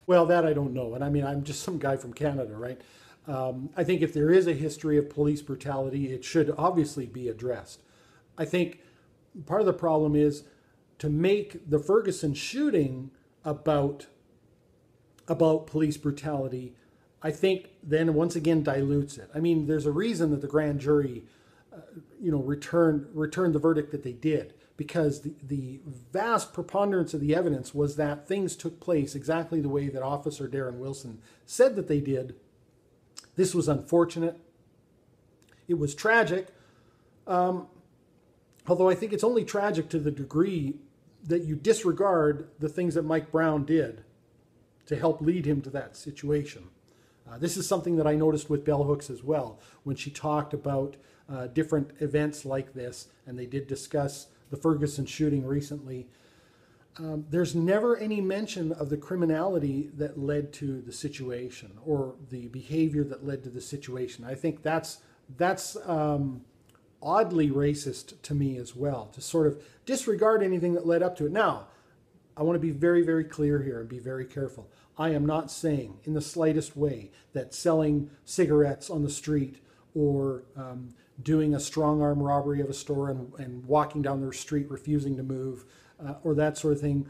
Well, that I don't know. And I mean, I'm just some guy from Canada, right? I think if there is a history of police brutality, it should obviously be addressed. I think part of the problem is to make the Ferguson shooting about police brutality, I think then once again dilutes it. I mean, there's a reason that the grand jury, returned the verdict that they did, because the vast preponderance of the evidence was that things took place exactly the way that Officer Darren Wilson said that they did. This was unfortunate. It was tragic, although I think it's only tragic to the degree that you disregard the things that Mike Brown did to help lead him to that situation. This is something that I noticed with Bell Hooks as well, when she talked about different events like this, and they did discuss the Ferguson shooting recently. There's never any mention of the criminality that led to the situation or the behavior that led to the situation. I think that's oddly racist to me as well, to sort of disregard anything that led up to it. Now, I want to be very, very clear here and be very careful. I am not saying in the slightest way that selling cigarettes on the street or doing a strong arm robbery of a store and walking down the street refusing to move or that sort of thing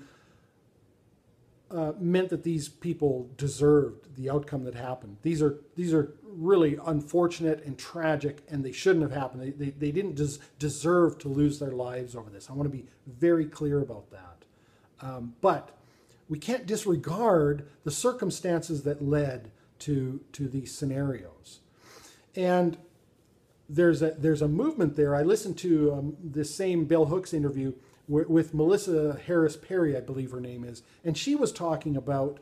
meant that these people deserved the outcome that happened. These are really unfortunate and tragic, and they shouldn't have happened. They didn't deserve to lose their lives over this. I want to be very clear about that. But we can't disregard the circumstances that led to these scenarios. And there's a movement there. I listened to this same Bell Hooks interview with Melissa Harris Perry, I believe her name is, and she was talking about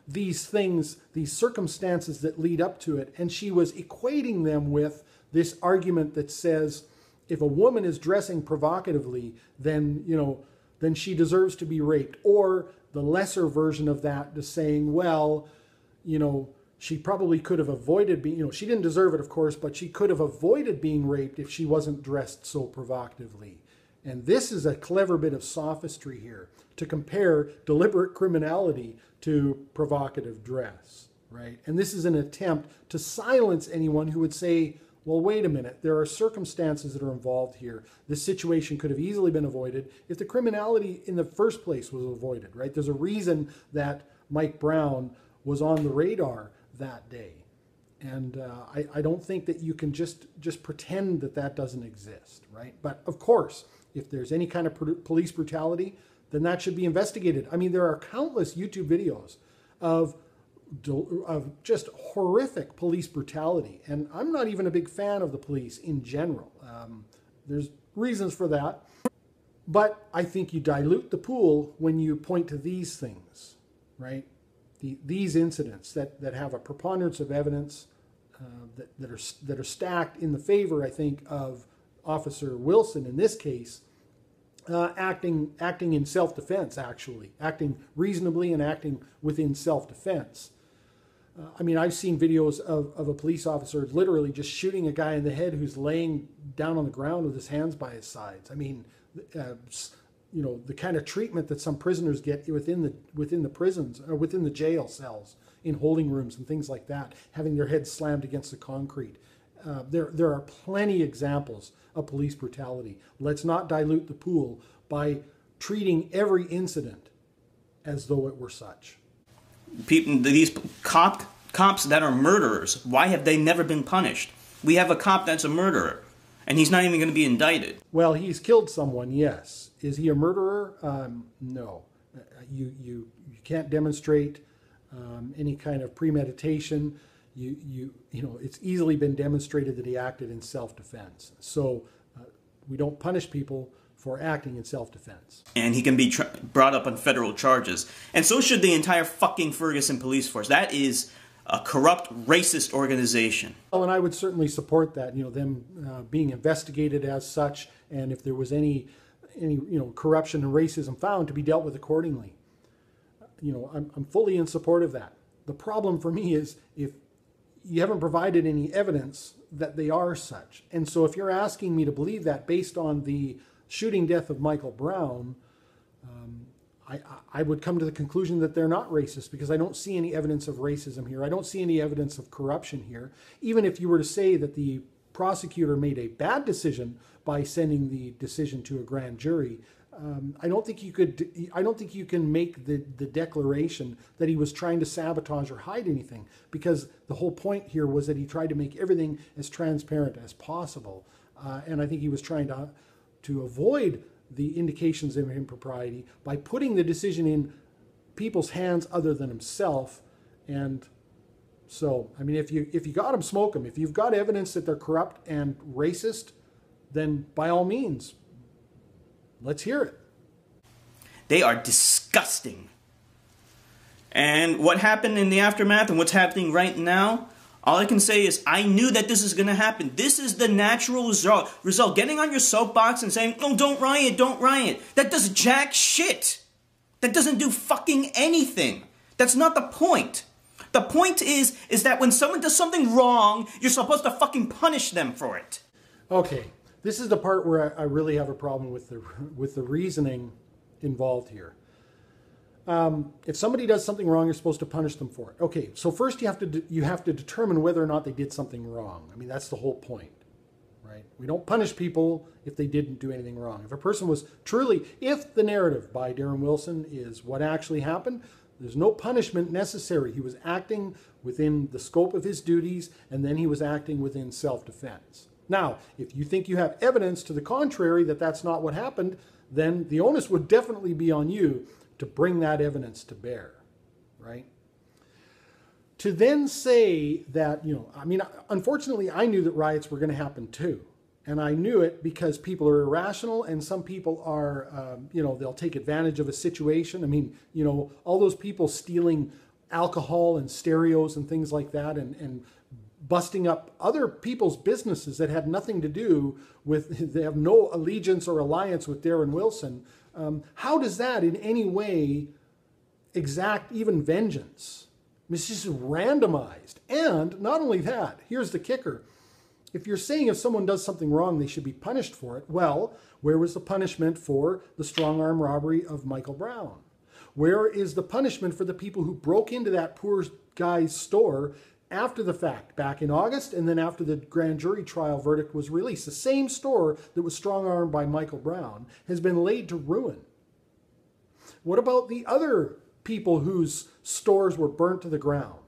these things, these circumstances that lead up to it, and she was equating them with this argument that says if a woman is dressing provocatively, then she deserves to be raped, or the lesser version of that, to saying, well, she probably could have avoided being, she didn't deserve it, of course, but she could have avoided being raped if she wasn't dressed so provocatively. And this is a clever bit of sophistry here, to compare deliberate criminality to provocative dress, right? And this is an attempt to silence anyone who would say, well, wait a minute, there are circumstances that are involved here. This situation could have easily been avoided if the criminality in the first place was avoided, right? There's a reason that Mike Brown was on the radar that day. And I don't think that you can just pretend that that doesn't exist, right? But of course, if there's any kind of police brutality, then that should be investigated. I mean, there are countless YouTube videos of just horrific police brutality. And I'm not even a big fan of the police in general. There's reasons for that. But I think you dilute the pool when you point to these things, right? These incidents that have a preponderance of evidence that are stacked in the favor, I think, of Officer Wilson in this case, acting in self-defense, actually, acting reasonably and acting within self-defense. I mean, I've seen videos of a police officer literally just shooting a guy in the head who's laying down on the ground with his hands by his sides. I mean, the kind of treatment that some prisoners get within the prisons or within the jail cells, in holding rooms and things like that, having their heads slammed against the concrete. There are plenty examples of police brutality. Let's not dilute the pool by treating every incident as though it were such. These cops that are murderers, why have they never been punished? We have a cop that's a murderer, and he's not even going to be indicted. Well, he's killed someone, yes. Is he a murderer? No. You can't demonstrate any kind of premeditation. It's easily been demonstrated that he acted in self-defense. So we don't punish people for acting in self-defense. And he can be brought up on federal charges. And so should the entire fucking Ferguson police force. That is a corrupt, racist organization. Well, and I would certainly support that, them being investigated as such, and if there was any corruption and racism found, to be dealt with accordingly. I'm fully in support of that. The problem for me is if you haven't provided any evidence that they are such. And so if you're asking me to believe that based on the shooting death of Michael Brown, I would come to the conclusion that they're not racist because I don't see any evidence of racism here. I don't see any evidence of corruption here. Even if you were to say that the prosecutor made a bad decision by sending the decision to a grand jury, I don't think you could. I don't think you can make the declaration that he was trying to sabotage or hide anything, because the whole point here was that he tried to make everything as transparent as possible, and I think he was trying to avoid the indications of impropriety by putting the decision in people's hands other than himself. And so, I mean, if you got them, smoke them. If you've got evidence that they're corrupt and racist, then by all means, let's hear it. They are disgusting. And what happened in the aftermath and what's happening right now, all I can say is I knew that this is going to happen. This is the natural result. Getting on your soapbox and saying, oh, don't riot, don't riot. That does jack shit. That doesn't do fucking anything. That's not the point. The point is that when someone does something wrong, you're supposed to fucking punish them for it. Okay, this is the part where I really have a problem with the reasoning involved here. If somebody does something wrong, you're supposed to punish them for it. Okay, so first you have to determine whether or not they did something wrong. I mean, that's the whole point, right? We don't punish people if they didn't do anything wrong. If a person was truly, if the narrative by Darren Wilson is what actually happened, there's no punishment necessary. He was acting within the scope of his duties, and then he was acting within self-defense. Now, if you think you have evidence to the contrary that that's not what happened, then the onus would definitely be on you to bring that evidence to bear, right? To then say that, I mean, unfortunately, I knew that riots were going to happen too. And I knew it because people are irrational, and some people are, they'll take advantage of a situation. I mean, all those people stealing alcohol and stereos and things like that, and busting up other people's businesses that had nothing to do with, they have no allegiance or alliance with Darren Wilson. How does that in any way exact even vengeance? I mean, it's just randomized. And not only that, here's the kicker. If you're saying if someone does something wrong, they should be punished for it, well, where was the punishment for the strong-arm robbery of Michael Brown? Where is the punishment for the people who broke into that poor guy's store after the fact, back in August, and then after the grand jury trial verdict was released? The same store that was strong-armed by Michael Brown has been laid to ruin. What about the other people whose stores were burnt to the ground?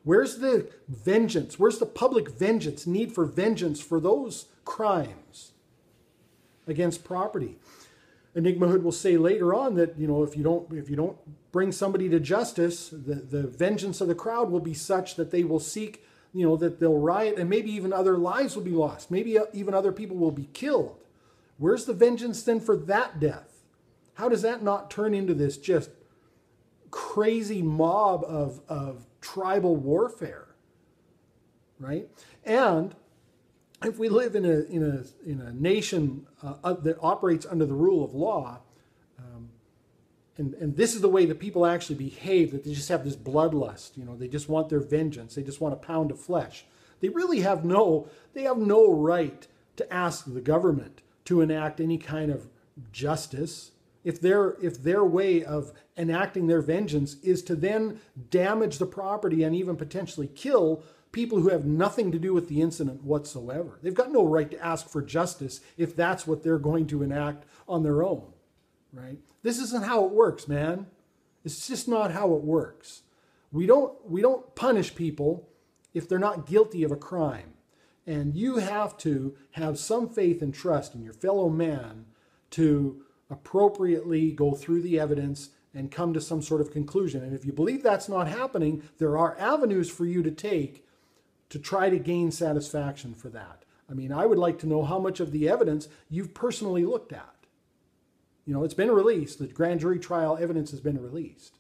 Where's the vengeance? Where's the public vengeance, need for vengeance for those crimes against property? EnigmaHood will say later on that, if you don't bring somebody to justice, the vengeance of the crowd will be such that they will seek, that they'll riot, and maybe even other lives will be lost. Maybe even other people will be killed. Where's the vengeance then for that death? How does that not turn into this just crazy mob of tribal warfare, right? And if we live in a nation that operates under the rule of law, and this is the way that people actually behave, that they just have this bloodlust, they just want their vengeance, they just want a pound of flesh. They really have no right to ask the government to enact any kind of justice. If their way of enacting their vengeance is to then damage the property and even potentially kill people who have nothing to do with the incident whatsoever. They've got no right to ask for justice if that's what they're going to enact on their own, right? This isn't how it works, man. It's just not how it works. We don't punish people if they're not guilty of a crime. And you have to have some faith and trust in your fellow man to appropriately go through the evidence and come to some sort of conclusion. And if you believe that's not happening, there are avenues for you to take to try to gain satisfaction for that. I mean, I would like to know how much of the evidence you've personally looked at. It's been released. The grand jury trial evidence has been released.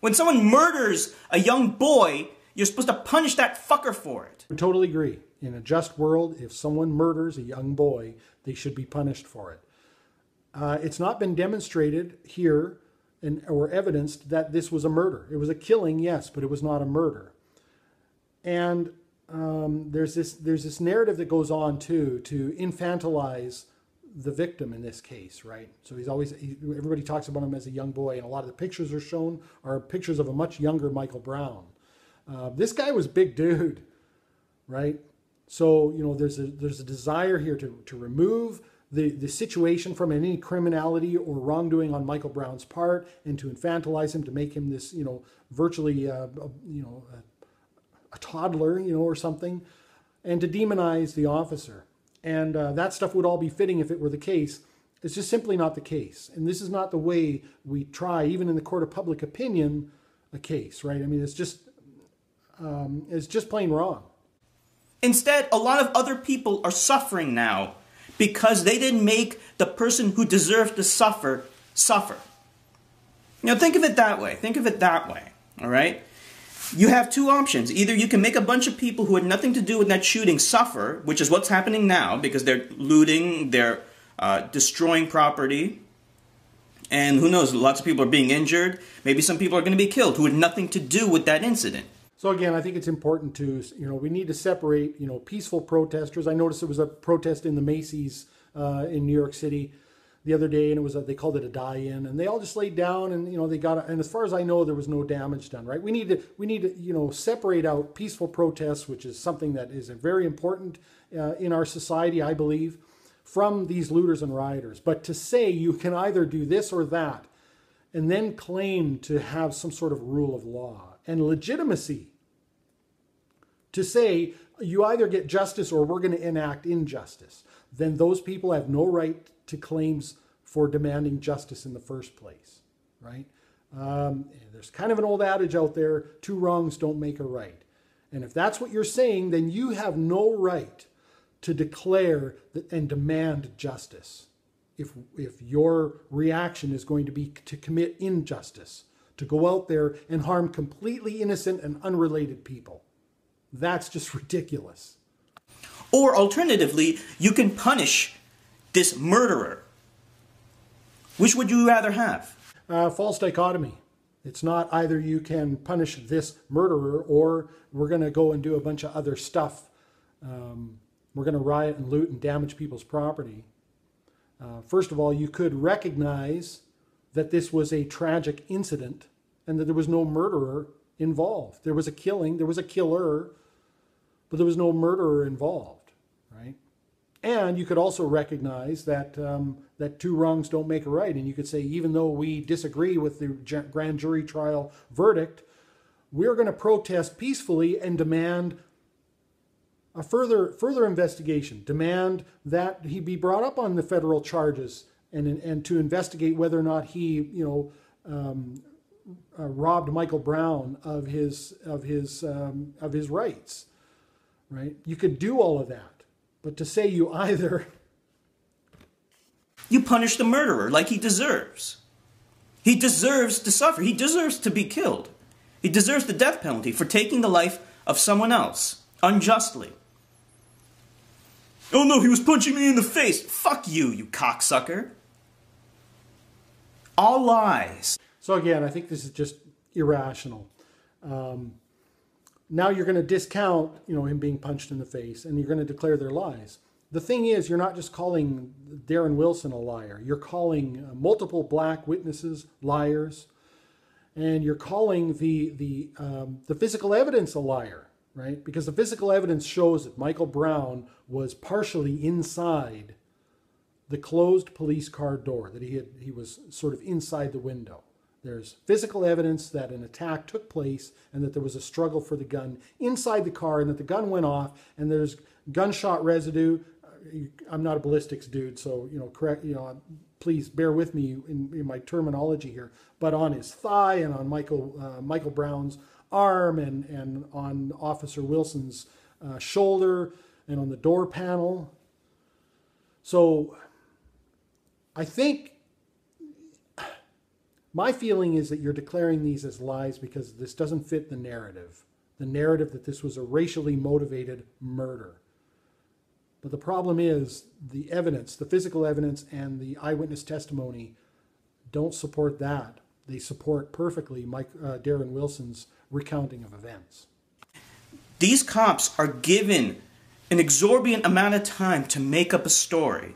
When someone murders a young boy, you're supposed to punish that fucker for it. I totally agree. In a just world, if someone murders a young boy, they should be punished for it. It's not been demonstrated here or evidenced that this was a murder. It was a killing, yes, but it was not a murder. And there's this narrative that goes on too to infantilize the victim in this case, right? So everybody talks about him as a young boy, and a lot of the pictures are shown are pictures of a much younger Michael Brown. This guy was a big dude, right? So, there's a desire here to remove the situation from any criminality or wrongdoing on Michael Brown's part, and to infantilize him, to make him this, virtually, a toddler, or something, and to demonize the officer. And that stuff would all be fitting if it were the case. It's just simply not the case. And this is not the way we try, even in the court of public opinion, a case, right? I mean, it's just plain wrong. Instead, a lot of other people are suffering now because they didn't make the person who deserved to suffer. Think of it that way. All right? You have two options. Either you can make a bunch of people who had nothing to do with that shooting suffer, which is what's happening now because they're looting, they're destroying property, and who knows, lots of people are being injured. Maybe some people are going to be killed who had nothing to do with that incident. So again, I think it's important to, we need to separate, peaceful protesters. I noticed there was a protest in the Macy's in New York City the other day, and they called it a die-in, and they all just laid down, and and as far as I know, there was no damage done. Right? We need to separate out peaceful protests, which is something that is very important in our society, I believe, from these looters and rioters. But to say you can either do this or that, and then claim to have some sort of rule of law and legitimacy, to say you either get justice or we're going to enact injustice, then those people have no right to claims for demanding justice in the first place, right? There's kind of an old adage out there, two wrongs don't make a right. And if that's what you're saying, then you have no right to declare and demand justice. If your reaction is going to be to commit injustice, to go out there and harm completely innocent and unrelated people. That's just ridiculous. Or alternatively, you can punish this murderer. Which would you rather have? False dichotomy. It's not either you can punish this murderer or we're going to go and do a bunch of other stuff. We're going to riot and loot and damage people's property. First of all, you could recognize that this was a tragic incident and that there was no murderer involved. There was a killing, there was a killer, but there was no murderer involved, right? And you could also recognize that that two wrongs don't make a right. And you could say, even though we disagree with the grand jury trial verdict, we're going to protest peacefully and demand a further investigation, demand that he be brought up on the federal charges and to investigate whether or not he, robbed Michael Brown of his rights, right? You could do all of that, but to say you either you punish the murderer like he deserves. He deserves to suffer. He deserves to be killed. He deserves the death penalty for taking the life of someone else unjustly. Oh no, he was punching me in the face. Fuck you, you cocksucker. All lies. So again, I think this is just irrational. Now you're going to discount, him being punched in the face, and you're going to declare they're lies. The thing is, you're not just calling Darren Wilson a liar. You're calling multiple black witnesses liars, and you're calling the physical evidence a liar, right? Because the physical evidence shows that Michael Brown was partially inside the closed police car door, that he was sort of inside the window. There's physical evidence that an attack took place and that there was a struggle for the gun inside the car and that the gun went off, and there's gunshot residue. I'm not a ballistics dude, so, please bear with me in my terminology here, but on his thigh and on Michael Brown's arm and on Officer Wilson's shoulder and on the door panel. So I think my feeling is that you're declaring these as lies because this doesn't fit the narrative that this was a racially motivated murder. But the problem is the evidence, the physical evidence and the eyewitness testimony don't support that. They support perfectly Darren Wilson's recounting of events. These cops are given an exorbitant amount of time to make up a story.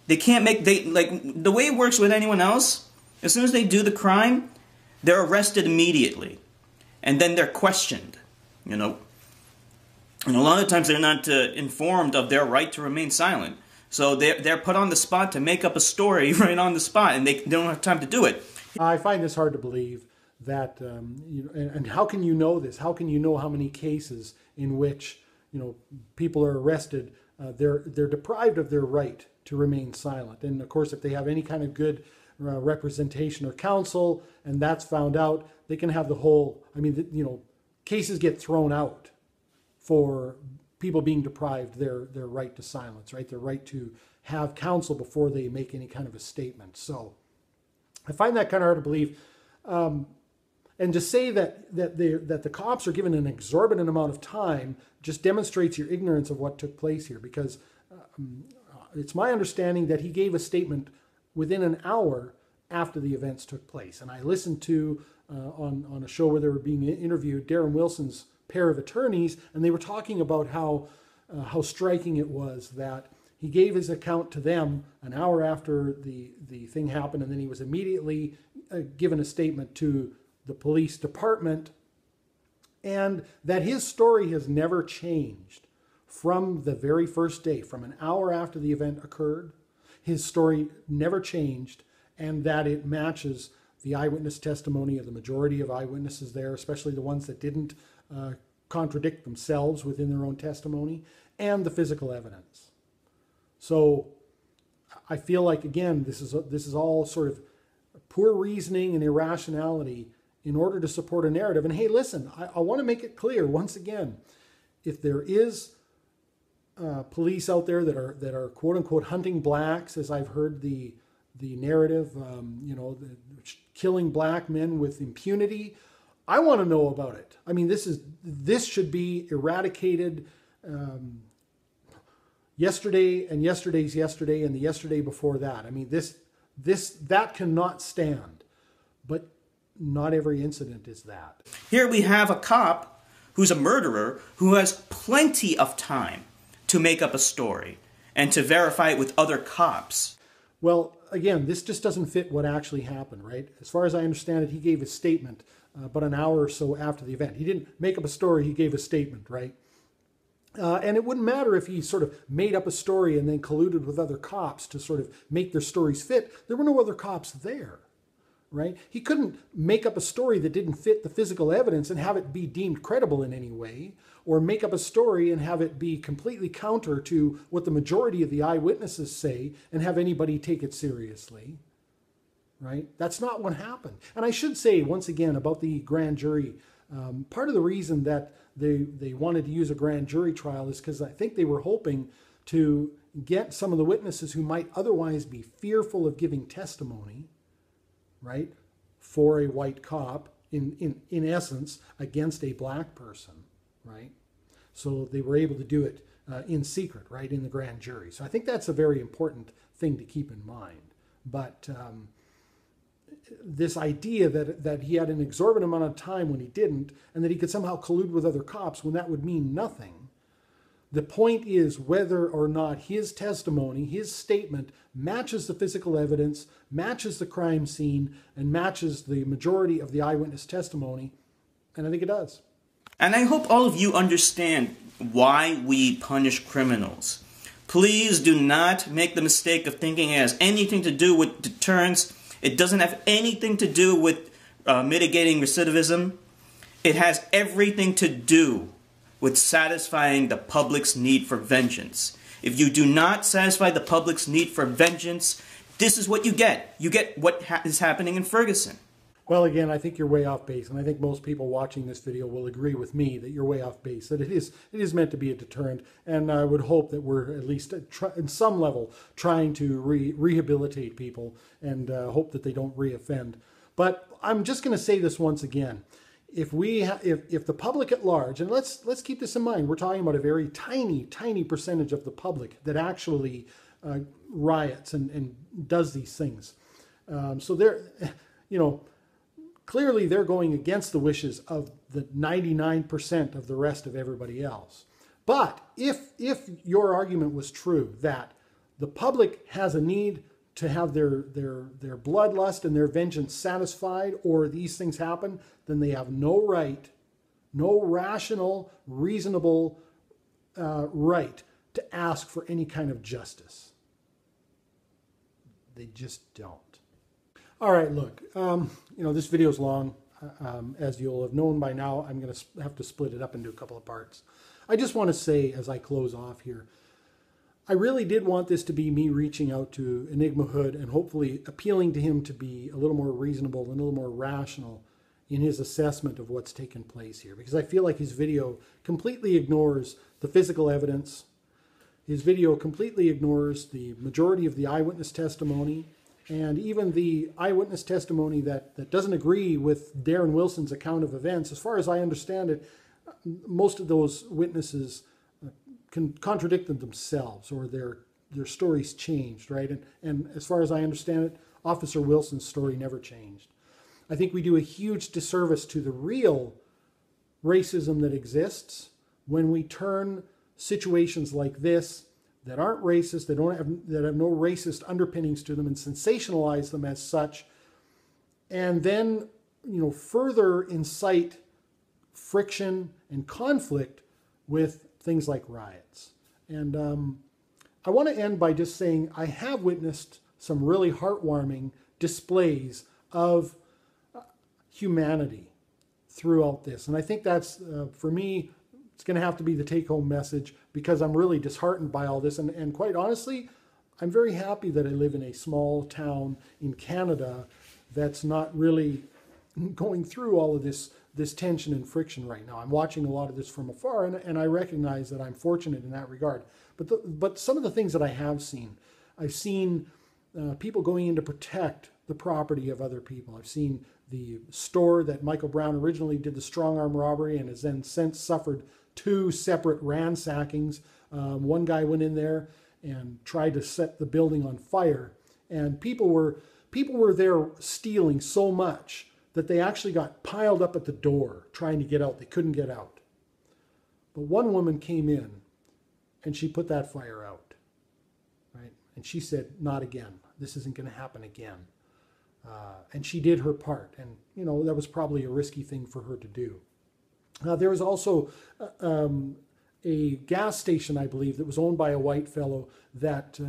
They can't make, like, the way it works with anyone else, as soon as they do the crime, they're arrested immediately. And then they're questioned, you know. And a lot of times they're not informed of their right to remain silent. So they're put on the spot to make up a story right on the spot, and they don't have time to do it. I find this hard to believe that, and how can you know this? How can you know how many cases in which, you know, people are arrested, they're deprived of their right to remain silent? And of course, if they have any kind of good representation or counsel, and that's found out, they can have the whole, I mean, you know, cases get thrown out for people being deprived their right to silence, right? Their right to have counsel before they make any kind of a statement. So I find that kind of hard to believe. And to say that the cops are given an exorbitant amount of time just demonstrates your ignorance of what took place here, because it's my understanding that he gave a statement within an hour after the events took place. And I listened to, on a show where they were being interviewed, Darren Wilson's pair of attorneys, and they were talking about how striking it was that he gave his account to them an hour after the thing happened, and then he was immediately given a statement to the police department, and that his story has never changed from the very first day, from an hour after the event occurred. His story never changed, and that it matches the eyewitness testimony of the majority of eyewitnesses there, especially the ones that didn't contradict themselves within their own testimony, and the physical evidence. So I feel like, again, this is all sort of poor reasoning and irrationality in order to support a narrative. And hey, listen, I want to make it clear once again, if there is police out there that are quote unquote hunting blacks, as I've heard the narrative, you know, killing black men with impunity, I want to know about it. I mean, this should be eradicated yesterday and yesterday's yesterday and the yesterday before that. I mean, that cannot stand. But not every incident is that. Here we have a cop who's a murderer who has plenty of time to make up a story and to verify it with other cops. Well, again, this just doesn't fit what actually happened, right? As far as I understand it, he gave a statement about an hour or so after the event. He didn't make up a story, he gave a statement, right? And it wouldn't matter if he sort of made up a story and then colluded with other cops to sort of make their stories fit. There were no other cops there, right? He couldn't make up a story that didn't fit the physical evidence and have it be deemed credible in any way, or make up a story and have it be completely counter to what the majority of the eyewitnesses say and have anybody take it seriously, right? That's not what happened. And I should say, once again, about the grand jury, part of the reason that they wanted to use a grand jury trial is because I think they were hoping to get some of the witnesses who might otherwise be fearful of giving testimony, right, for a white cop, in essence, against a black person, right? So they were able to do it in secret, right, in the grand jury. So I think that's a very important thing to keep in mind. But this idea that he had an exorbitant amount of time when he didn't, and that he could somehow collude with other cops when that would mean nothing. The point is whether or not his testimony, his statement, matches the physical evidence, matches the crime scene, and matches the majority of the eyewitness testimony. And I think it does. And I hope all of you understand why we punish criminals. Please do not make the mistake of thinking it has anything to do with deterrence. It doesn't have anything to do with mitigating recidivism. It has everything to do with satisfying the public's need for vengeance. If you do not satisfy the public's need for vengeance, this is what you get. You get what is happening in Ferguson. Well, again, I think you're way off base, and I think most people watching this video will agree with me that you're way off base, that it is meant to be a deterrent, and I would hope that we're at least in some level trying to rehabilitate people and hope that they don't reoffend. But I'm just going to say this once again. If the public at large, and let's keep this in mind, we're talking about a very tiny percentage of the public that actually riots and does these things. So they're, you know, clearly they're going against the wishes of the 99% of the rest of everybody else. But if your argument was true that the public has a need to have their bloodlust and their vengeance satisfied, or these things happen, then they have no right, no rational, reasonable right to ask for any kind of justice. They just don't. All right, look, this video is long. As you'll have known by now, I'm going to have to split it up into a couple of parts. I just want to say, as I close off here, I really did want this to be me reaching out to EnigmaHood and hopefully appealing to him to be a little more reasonable and a little more rational in his assessment of what's taken place here. Because I feel like his video completely ignores the physical evidence. His video completely ignores the majority of the eyewitness testimony, and even the eyewitness testimony that doesn't agree with Darren Wilson's account of events. As far as I understand it, most of those witnesses can contradict them themselves, or their stories changed, right? And as far as I understand it, Officer Wilson's story never changed. I think we do a huge disservice to the real racism that exists when we turn situations like this that aren't racist, that have no racist underpinnings to them, and sensationalize them as such, and then further incite friction and conflict with things like riots. And I want to end by just saying I have witnessed some really heartwarming displays of humanity throughout this, and I think that's for me, it's going to have to be the take-home message, because I'm really disheartened by all this. And quite honestly, I'm very happy that I live in a small town in Canada that's not really going through all of this tension and friction right now. I'm watching a lot of this from afar, and I recognize that I'm fortunate in that regard. But some of the things that I have seen, I've seen people going in to protect the property of other people. I've seen the store that Michael Brown originally did the strong-arm robbery and has then since suffered 2 separate ransackings. One guy went in there and tried to set the building on fire, and people were there stealing so much that they actually got piled up at the door trying to get out. They couldn't get out. But one woman came in and she put that fire out, right? And she said, "Not again. This isn't going to happen again." And she did her part, and that was probably a risky thing for her to do. There was also a gas station, I believe, that was owned by a white fellow that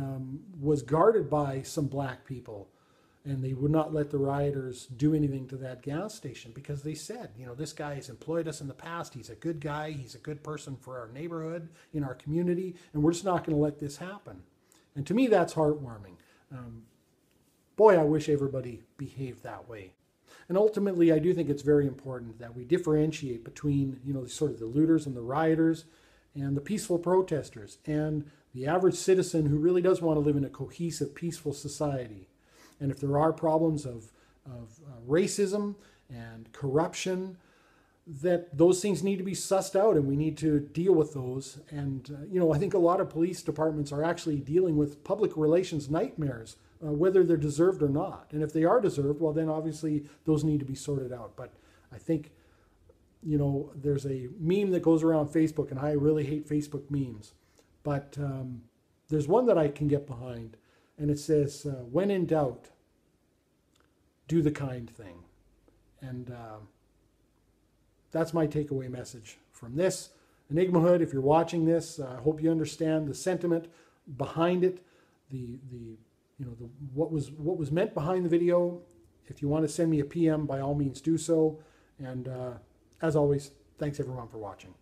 was guarded by some black people, and they would not let the rioters do anything to that gas station because they said, this guy has employed us in the past. He's a good guy. He's a good person for our neighborhood, in our community, and we're just not going to let this happen. And to me, that's heartwarming. Boy, I wish everybody behaved that way. And ultimately, I do think it's very important that we differentiate between, sort of the looters and the rioters and the peaceful protesters and the average citizen who really does want to live in a cohesive, peaceful society. And if there are problems of racism and corruption, that those things need to be sussed out, and we need to deal with those. And, I think a lot of police departments are actually dealing with public relations nightmares, whether they're deserved or not. And if they are deserved, well, then obviously those need to be sorted out. But I think, there's a meme that goes around Facebook, and I really hate Facebook memes. But there's one that I can get behind, and it says, when in doubt, do the kind thing. And that's my takeaway message from this. EnigmaHood, if you're watching this, I hope you understand the sentiment behind it, what was meant behind the video. If you want to send me a PM, by all means do so. And as always, thanks everyone for watching.